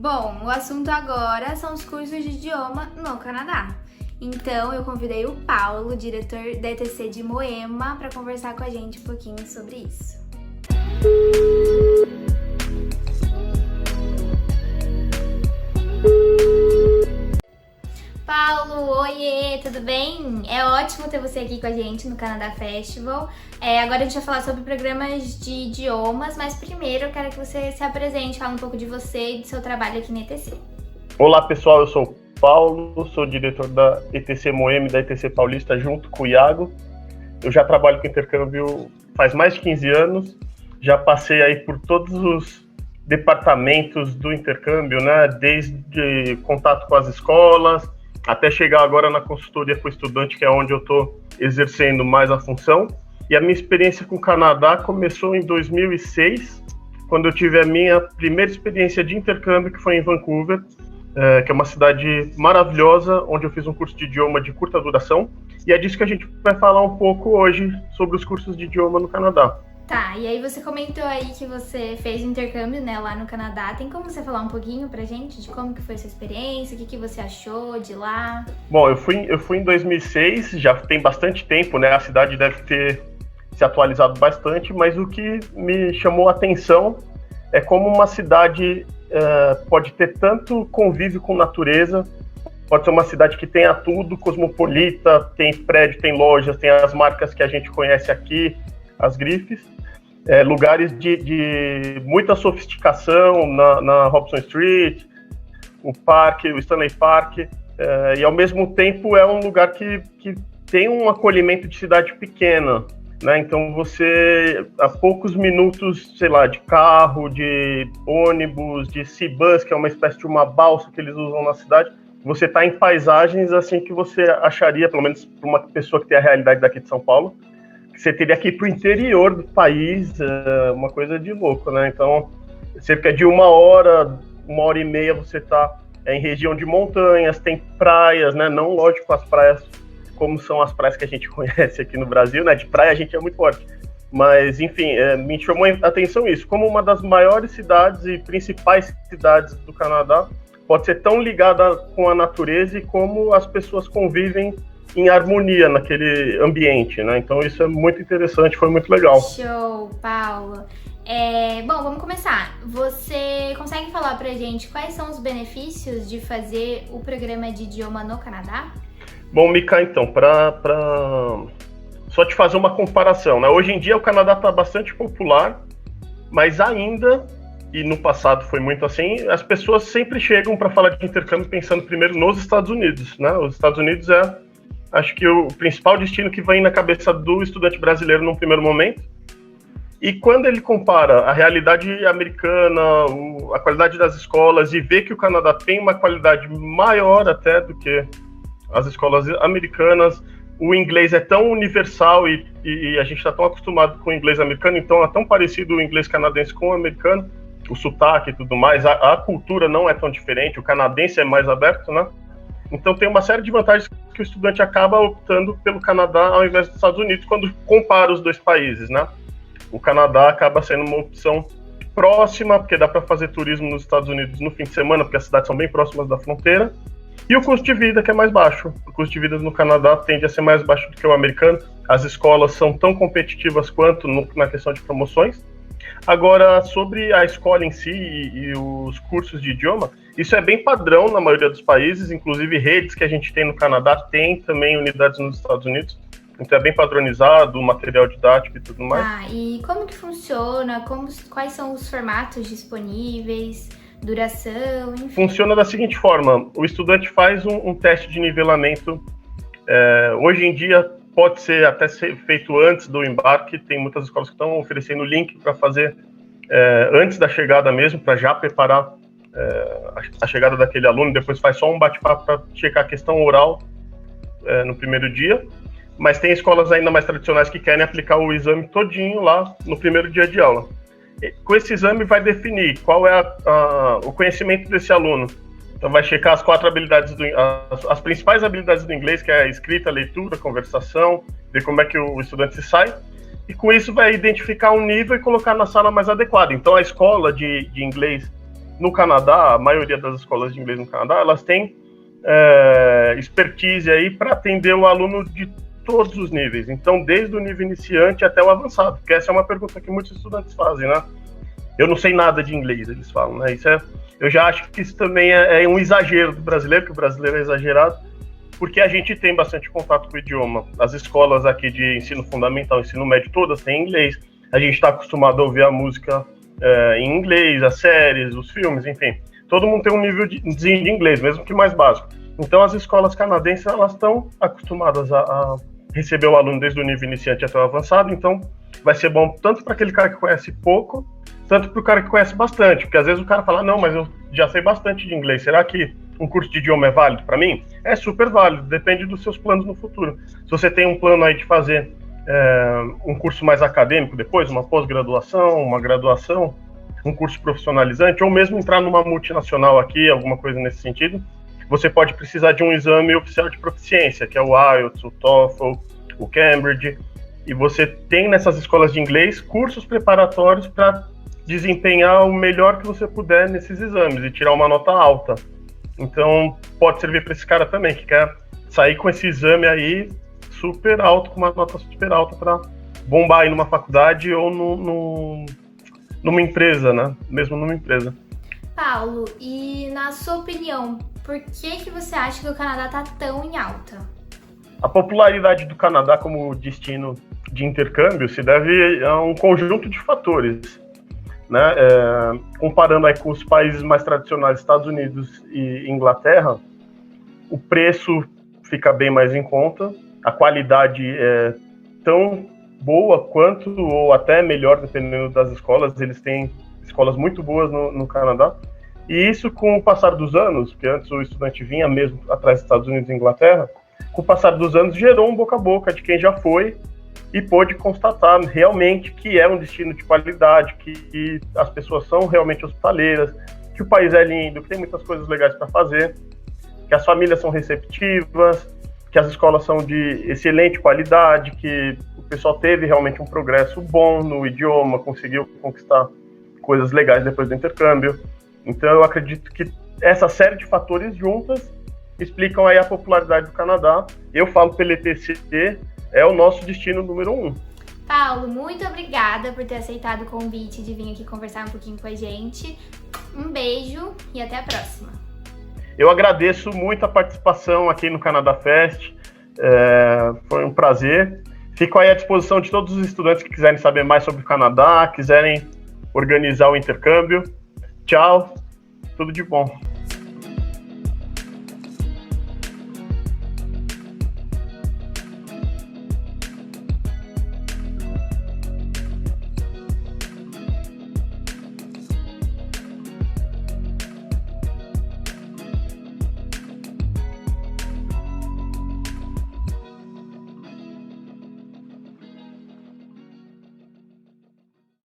Bom, o assunto agora são os cursos de idioma no Canadá. Então, eu convidei o Paulo, diretor da ETC de Moema, para conversar com a gente um pouquinho sobre isso. Paulo, oiê, tudo bem? É ótimo ter você aqui com a gente no Canadá Festival. Agora a gente vai falar sobre programas de idiomas, mas primeiro eu quero que você se apresente, fale um pouco de você e do seu trabalho aqui na ETC. Olá pessoal, eu sou o Paulo, sou diretor da ETC Moema e da ETC Paulista junto com o Iago. Eu já trabalho com intercâmbio faz mais de 15 anos, já passei aí por todos os departamentos do intercâmbio, né? Desde contato com as escolas, até chegar agora na consultoria para o estudante, que é onde eu estou exercendo mais a função. E a minha experiência com o Canadá começou em 2006, quando eu tive a minha primeira experiência de intercâmbio, que foi em Vancouver, que é uma cidade maravilhosa, onde eu fiz um curso de idioma de curta duração. E é disso que a gente vai falar um pouco hoje, sobre os cursos de idioma no Canadá. Tá, e aí você comentou aí que você fez intercâmbio, né, lá no Canadá. Tem como você falar um pouquinho pra gente de como que foi a sua experiência, o que você achou de lá? Bom, eu fui em 2006, já tem bastante tempo, né, a cidade deve ter se atualizado bastante, mas o que me chamou a atenção é como uma cidade pode ter tanto convívio com natureza, pode ser uma cidade que tenha tudo, cosmopolita, tem prédio, tem lojas, tem as marcas que a gente conhece aqui, as grifes, lugares de muita sofisticação na Hobson Street, o parque, o Stanley Park, e ao mesmo tempo é um lugar que tem um acolhimento de cidade pequena, né? Então você, a poucos minutos, sei lá, de carro, de ônibus, de Cbus, que é uma espécie de uma balsa que eles usam na cidade, você está em paisagens assim que você acharia, pelo menos para uma pessoa que tem a realidade daqui de São Paulo, você teria que ir para o interior do país, uma coisa de louco, né? Então, cerca de uma hora e meia você está em região de montanhas, tem praias, né? Não, lógico, as praias como são as praias que a gente conhece aqui no Brasil, né? De praia a gente é muito forte. Mas, enfim, me chamou a atenção isso. Como uma das maiores cidades e principais cidades do Canadá, pode ser tão ligada com a natureza e como as pessoas convivem em harmonia naquele ambiente, né? Então isso é muito interessante, foi muito legal. Show, Paulo. Bom, vamos começar. Você consegue falar pra gente quais são os benefícios de fazer o programa de idioma no Canadá? Bom, Mika, então, só te fazer uma comparação, né? Hoje em dia o Canadá está bastante popular, mas ainda, e no passado foi muito assim, as pessoas sempre chegam para falar de intercâmbio pensando primeiro nos Estados Unidos, né? Os Estados Unidos acho que o principal destino que vem na cabeça do estudante brasileiro num primeiro momento. E quando ele compara a realidade americana, a qualidade das escolas, e vê que o Canadá tem uma qualidade maior até do que as escolas americanas, o inglês é tão universal e a gente está tão acostumado com o inglês americano, então é tão parecido o inglês canadense com o americano, o sotaque e tudo mais, a cultura não é tão diferente, o canadense é mais aberto, né? Então tem uma série de vantagens que o estudante acaba optando pelo Canadá ao invés dos Estados Unidos quando compara os dois países, né? O Canadá acaba sendo uma opção próxima, porque dá para fazer turismo nos Estados Unidos no fim de semana, porque as cidades são bem próximas da fronteira, e o custo de vida que é mais baixo. O custo de vida no Canadá tende a ser mais baixo do que o americano, as escolas são tão competitivas quanto na questão de promoções. Agora, sobre a escola em si e os cursos de idioma, isso é bem padrão na maioria dos países, inclusive redes que a gente tem no Canadá, tem também unidades nos Estados Unidos, então é bem padronizado, material didático e tudo mais. E como que funciona? Quais são os formatos disponíveis? Duração, enfim. Funciona da seguinte forma, o estudante faz um teste de nivelamento, hoje em dia pode até ser feito antes do embarque, tem muitas escolas que estão oferecendo link para fazer antes da chegada mesmo, para já preparar a chegada daquele aluno, depois faz só um bate-papo para checar a questão oral no primeiro dia, mas tem escolas ainda mais tradicionais que querem aplicar o exame todinho lá no primeiro dia de aula. Com esse exame vai definir qual é o conhecimento desse aluno. Então vai checar as 4 habilidades, as principais habilidades do inglês, que é a escrita, a leitura, a conversação, ver como é que o estudante se sai, e com isso vai identificar um nível e colocar na sala mais adequada. Então a escola de inglês no Canadá, a maioria das escolas de inglês no Canadá, elas têm expertise aí para atender o aluno de todos os níveis. Então, desde o nível iniciante até o avançado, porque essa é uma pergunta que muitos estudantes fazem, né? Eu não sei nada de inglês, eles falam, né? Eu já acho que isso também é um exagero do brasileiro, que o brasileiro é exagerado, porque a gente tem bastante contato com o idioma. As escolas aqui de ensino fundamental, ensino médio, todas têm inglês. A gente está acostumado a ouvir a música em inglês, as séries, os filmes, enfim. Todo mundo tem um nível de inglês, mesmo que mais básico. Então, as escolas canadenses, elas estão acostumadas a receber o aluno desde o nível iniciante até o avançado. Então, vai ser bom tanto para aquele cara que conhece pouco, tanto para o cara que conhece bastante. Porque, às vezes, o cara fala, não, mas eu já sei bastante de inglês. Será que um curso de idioma é válido para mim? É super válido, depende dos seus planos no futuro. Se você tem um plano aí de fazer um curso mais acadêmico depois, uma pós-graduação, uma graduação, um curso profissionalizante, ou mesmo entrar numa multinacional aqui, alguma coisa nesse sentido, você pode precisar de um exame oficial de proficiência, que é o IELTS, o TOEFL, o Cambridge, e você tem nessas escolas de inglês cursos preparatórios para desempenhar o melhor que você puder nesses exames e tirar uma nota alta. Então, pode servir para esse cara também, que quer sair com esse exame aí super alto, com uma nota super alta para bombar aí numa faculdade ou numa empresa, né? Mesmo numa empresa. Paulo, e na sua opinião, por que você acha que o Canadá tá tão em alta? A popularidade do Canadá como destino de intercâmbio se deve a um conjunto de fatores, né? Comparando aí com os países mais tradicionais, Estados Unidos e Inglaterra, o preço fica bem mais em conta, a qualidade é tão boa quanto, ou até melhor, dependendo das escolas. Eles têm escolas muito boas no Canadá, e isso com o passar dos anos, porque antes o estudante vinha mesmo atrás dos Estados Unidos e Inglaterra, com o passar dos anos gerou um boca a boca de quem já foi e pôde constatar realmente que é um destino de qualidade, que as pessoas são realmente hospitaleiras, que o país é lindo, que tem muitas coisas legais para fazer, que as famílias são receptivas, que as escolas são de excelente qualidade, que o pessoal teve realmente um progresso bom no idioma, conseguiu conquistar coisas legais depois do intercâmbio. Então eu acredito que essa série de fatores juntas explicam aí a popularidade do Canadá. Eu falo pelo ETC, é o nosso destino número 1. Paulo, muito obrigada por ter aceitado o convite de vir aqui conversar um pouquinho com a gente. Um beijo e até a próxima. Eu agradeço muito a participação aqui no Canada Fest, foi um prazer. Fico aí à disposição de todos os estudantes que quiserem saber mais sobre o Canadá, quiserem organizar o intercâmbio. Tchau, tudo de bom.